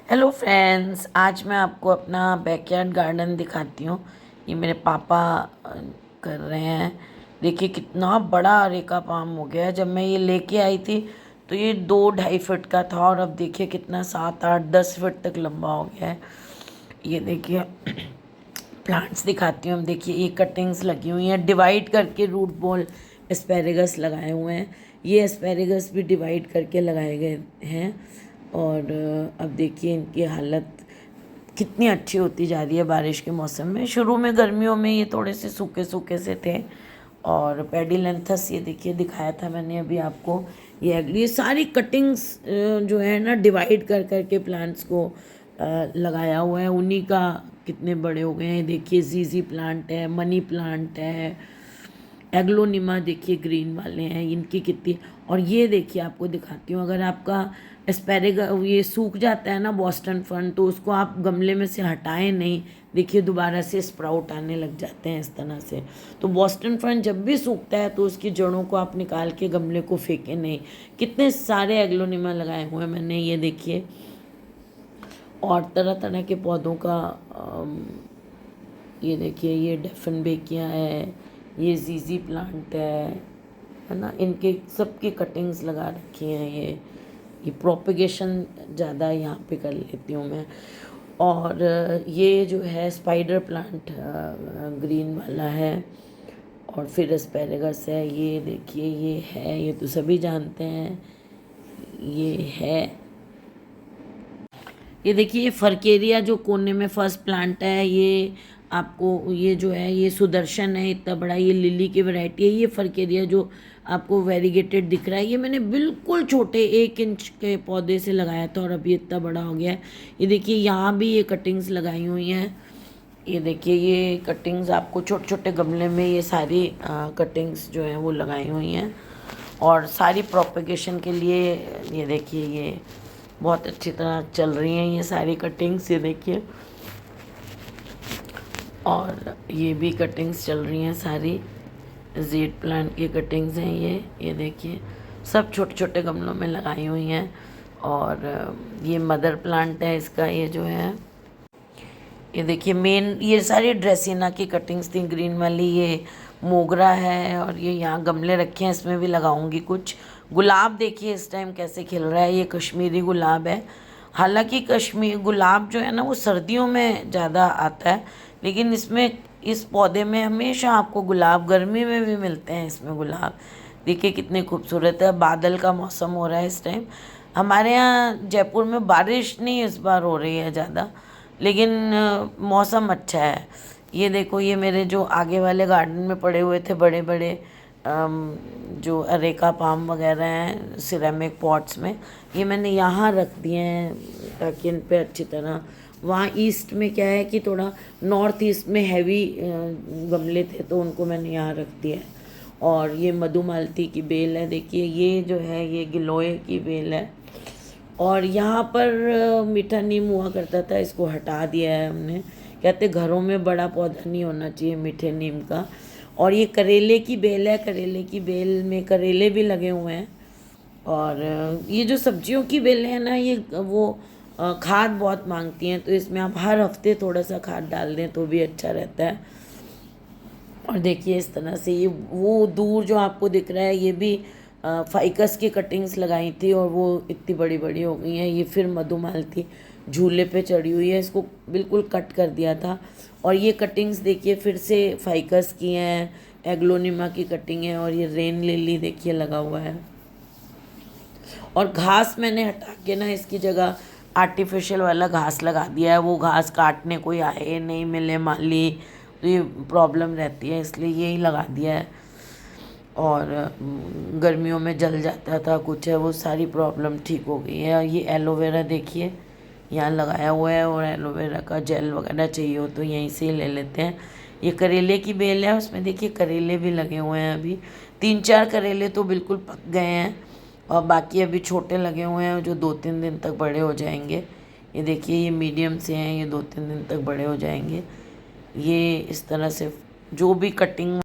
Hello friends, आज मैं आपको अपना बैकयार्ड गार्डन दिखाती हूँ। ये मेरे पापा कर रहे हैं। देखिए कितना बड़ा अरेका पाम हो गया है। जब मैं ये लेके आई थी तो ये 2-2.5 फीट का था और अब देखिए कितना 7-8-10 फीट तक लंबा हो गया है। ये देखिए प्लांट्स दिखाती हूँ। हम देखिए ये कटिंग्स लगी हुई हैं, डिवाइड करके रूट बॉल एस्पेरेगस लगाए हुए हैं। ये एस्पेरेगस भी डिवाइड करके लगाए गए हैं। और अब देखिए इनकी हालत कितनी अच्छी होती जा रही है बारिश के मौसम में। शुरू में गर्मियों में ये थोड़े से सूखे सूखे से थे। और पेडिलेंथस ये देखिए दिखाया था मैंने अभी आपको। ये सारी कटिंग्स जो है ना डिवाइड कर करके प्लांट्स को लगाया हुआ है। उन्हीं का कितने बड़े हो गए हैं। देखिए जीजी प्लांट है, मनी प्लांट है, एग्लोनिमा देखिए ग्रीन वाले हैं, इनकी कितनी। और ये देखिए आपको दिखाती हूँ, अगर आपका एस्पेरेगा ये सूख जाता है ना बॉस्टन फर्न, तो उसको आप गमले में से हटाएं नहीं। देखिए दोबारा से स्प्राउट आने लग जाते हैं इस तरह से। तो बॉस्टन फर्न जब भी सूखता है तो उसकी जड़ों को आप निकाल के गमले को फेंकें नहीं। कितने सारे एग्लोनिमा लगाए हुए हैं मैंने, ये देखिए। और तरह तरह के पौधों का ये देखिए, ये डेफनबेकिया है, ये जीजी प्लांट है ना। इनके सबकी कटिंग्स लगा रखी हैं। ये प्रोपगेशन ज़्यादा यहाँ पे कर लेती हूँ मैं। और ये जो है स्पाइडर प्लांट ग्रीन वाला है। और फिर एस्पेरेगस है, ये देखिए ये है, ये तो सभी जानते हैं। ये है, ये देखिए ये फरकेरिया जो कोने में फर्स्ट प्लांट है, ये आपको ये जो है ये सुदर्शन है, इतना बड़ा। ये लिली की वैरायटी है। ये फरकेरिया जो आपको वेरीगेटेड दिख रहा है, ये मैंने बिल्कुल छोटे 1 इंच के पौधे से लगाया था और अभी इतना बड़ा हो गया है। ये देखिए यहाँ भी ये कटिंग्स लगाई हुई हैं। ये देखिए ये कटिंग्स आपको छोटे छोटे गमले में ये सारी कटिंग्स जो हैं वो लगाई हुई हैं। और सारी प्रोपगेशन के लिए ये देखिए ये बहुत अच्छी तरह चल रही हैं ये सारी कटिंग्स, ये देखिए। और ये भी कटिंग्स चल रही हैं सारी, जेड प्लांट की कटिंग्स हैं ये देखिए। सब छोटे छोटे गमलों में लगाई हुई हैं। और ये मदर प्लांट है इसका, ये जो है ये देखिए मेन, ये सारी ड्रेसिना की कटिंग्स थी ग्रीन वाली। ये मोगरा है और ये यहाँ गमले रखे हैं, इसमें भी लगाऊंगी कुछ। गुलाब देखिए इस टाइम कैसे खिल रहा है, ये कश्मीरी गुलाब है। हालांकि कश्मीर गुलाब जो है ना वो सर्दियों में ज़्यादा आता है, लेकिन इसमें इस पौधे में हमेशा आपको गुलाब गर्मी में भी मिलते हैं। इसमें गुलाब देखिए कितने खूबसूरत है। बादल का मौसम हो रहा है इस टाइम। हमारे यहाँ जयपुर में बारिश नहीं इस बार हो रही है ज़्यादा, लेकिन मौसम अच्छा है। ये देखो ये मेरे जो आगे वाले गार्डन में पड़े हुए थे बड़े बड़े जो अरेका पाम वगैरह हैं सिरेमिक पॉट्स में, ये मैंने यहाँ रख दिए हैं ताकि इन पे अच्छी तरह। वहाँ ईस्ट में क्या है कि थोड़ा नॉर्थ ईस्ट में हैवी गमले थे तो उनको मैंने यहाँ रख दिया है। और ये मधुमालती की बेल है, देखिए ये जो है ये गिलोय की बेल है। और यहाँ पर मीठा नीम हुआ करता था, इसको हटा दिया है हमने। कहते घरों में बड़ा पौधा नहीं होना चाहिए मीठे नीम का। और ये करेले की बेल है, करेले की बेल में करेले भी लगे हुए हैं। और ये जो सब्जियों की बेलें हैं ना, ये वो खाद बहुत मांगती हैं, तो इसमें आप हर हफ्ते थोड़ा सा खाद डाल दें तो भी अच्छा रहता है। और देखिए इस तरह से ये वो दूर जो आपको दिख रहा है ये भी फाइकस की कटिंग्स लगाई थी और वो इतनी बड़ी बड़ी हो गई हैं। ये फिर मधुमालती झूले पे चढ़ी हुई है, इसको बिल्कुल कट कर दिया था। और ये कटिंग्स देखिए फिर से फाइकस की हैं, एग्लोनिमा की कटिंग है। और ये रेन लिली देखिए लगा हुआ है। और घास मैंने हटा के ना इसकी जगह आर्टिफिशियल वाला घास लगा दिया है। वो घास काटने कोई आए नहीं, मिले माली तो ये प्रॉब्लम रहती है, इसलिए यही लगा दिया है। और गर्मियों में जल जाता था कुछ है, वो सारी प्रॉब्लम ठीक हो गई है। और ये एलोवेरा देखिए यहाँ लगाया हुआ है, और एलोवेरा का जेल वगैरह चाहिए हो तो यहीं से ही ले लेते हैं। ये करेले की बेल है, उसमें देखिए करेले भी लगे हुए हैं। अभी 3-4 करेले तो बिल्कुल पक गए हैं और बाकी अभी छोटे लगे हुए हैं जो 2-3 दिन तक बड़े हो जाएंगे। ये देखिए ये मीडियम से हैं, ये 2-3 दिन तक बड़े हो जाएंगे। ये इस तरह से जो भी कटिंग